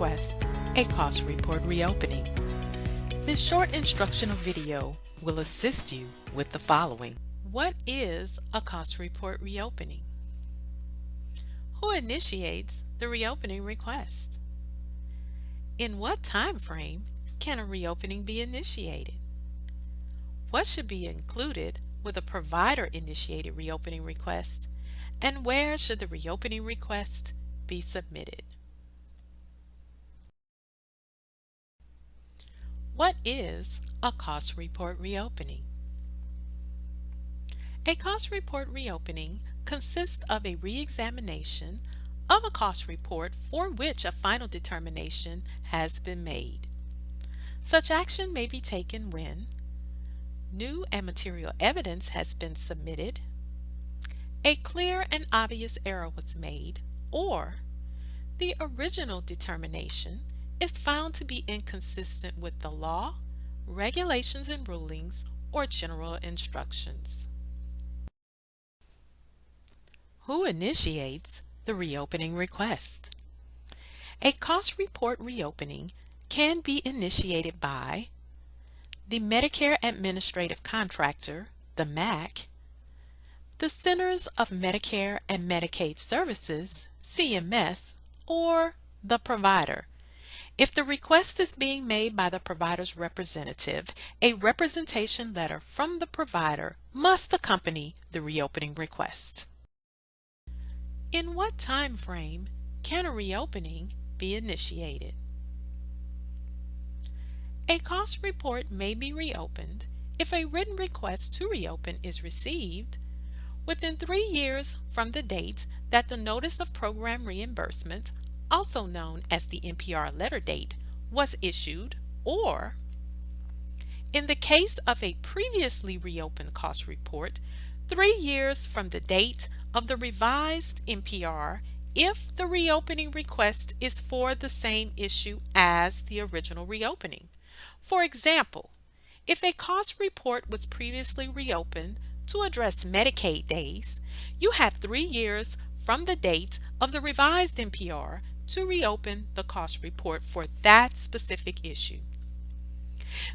request, a cost report reopening. This short instructional video will assist you with the following. What is a cost report reopening? Who initiates the reopening request? In what time frame can a reopening be initiated? What should be included with a provider-initiated reopening request, and where should the reopening request be submitted? What is a cost report reopening? A cost report reopening consists of a re-examination of a cost report for which a final determination has been made. Such action may be taken when new and material evidence has been submitted, a clear and obvious error was made, or the original determination is found to be inconsistent with the law, regulations and rulings, or general instructions. Who initiates the reopening request? A cost report reopening can be initiated by the Medicare Administrative Contractor, the MAC, the Centers of Medicare and Medicaid Services, CMS, or the provider. If the request is being made by the provider's representative, a representation letter from the provider must accompany the reopening request. In what time frame can a reopening be initiated? A cost report may be reopened if a written request to reopen is received within 3 years from the date that the Notice of Program Reimbursement, also known as the NPR letter date, was issued, or in the case of a previously reopened cost report, 3 years from the date of the revised NPR if the reopening request is for the same issue as the original reopening. For example, if a cost report was previously reopened to address Medicaid days, you have 3 years from the date of the revised NPR to reopen the cost report for that specific issue.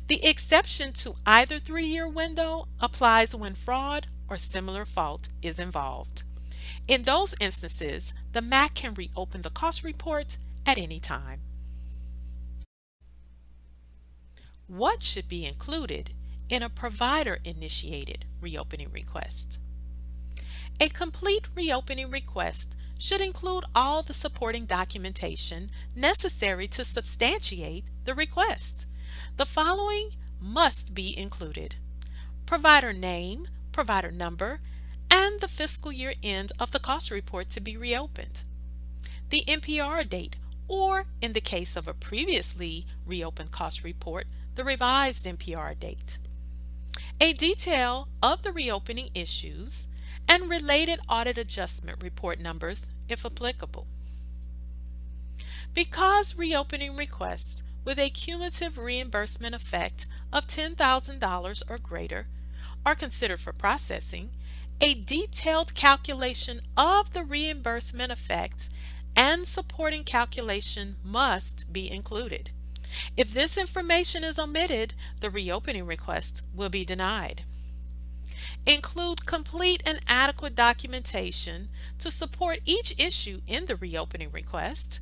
The exception to either 3-year window applies when fraud or similar fault is involved. In those instances, the MAC can reopen the cost report at any time. What should be included in a provider-initiated reopening request? A complete reopening request should include all the supporting documentation necessary to substantiate the request. The following must be included: provider name, provider number, and the fiscal year end of the cost report to be reopened, the NPR date, or in the case of a previously reopened cost report, the revised NPR date, a detail of the reopening issues, and related audit adjustment report numbers if applicable. Because reopening requests with a cumulative reimbursement effect of $10,000 or greater are considered for processing, a detailed calculation of the reimbursement effect and supporting calculation must be included. If this information is omitted, the reopening request will be denied. Include complete and adequate documentation to support each issue in the reopening request,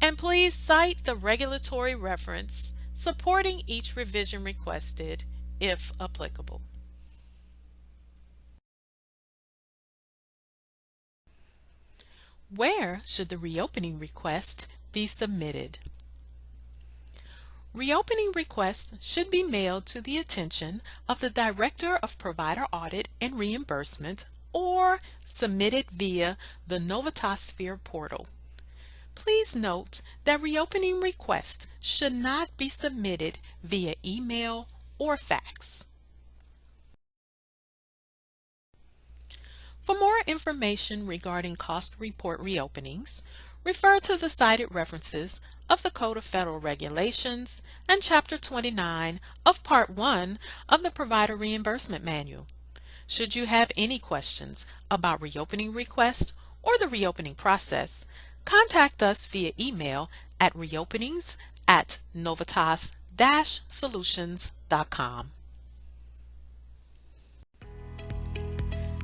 and please cite the regulatory reference supporting each revision requested if applicable. Where should the reopening request be submitted? Reopening requests should be mailed to the attention of the Director of Provider Audit and Reimbursement or submitted via the Novitas portal. Please note that reopening requests should not be submitted via email or fax. For more information regarding cost report reopenings, refer to the cited references of the Code of Federal Regulations and Chapter 29 of Part 1 of the Provider Reimbursement Manual. Should you have any questions about reopening requests or the reopening process, contact us via email at reopenings@novitas-solutions.com.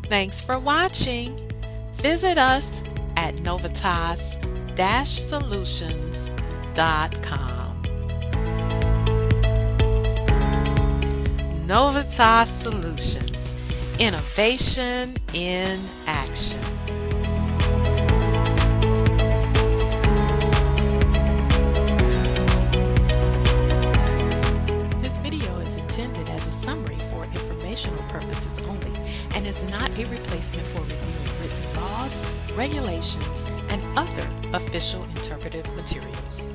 Thanks for watching. Visit us at novitas-solutions.com. Novitas Solutions, innovation in action. This video is intended as a summary for informational purposes only and is not a replacement for reviewing written laws, regulations, and other official interpretive materials.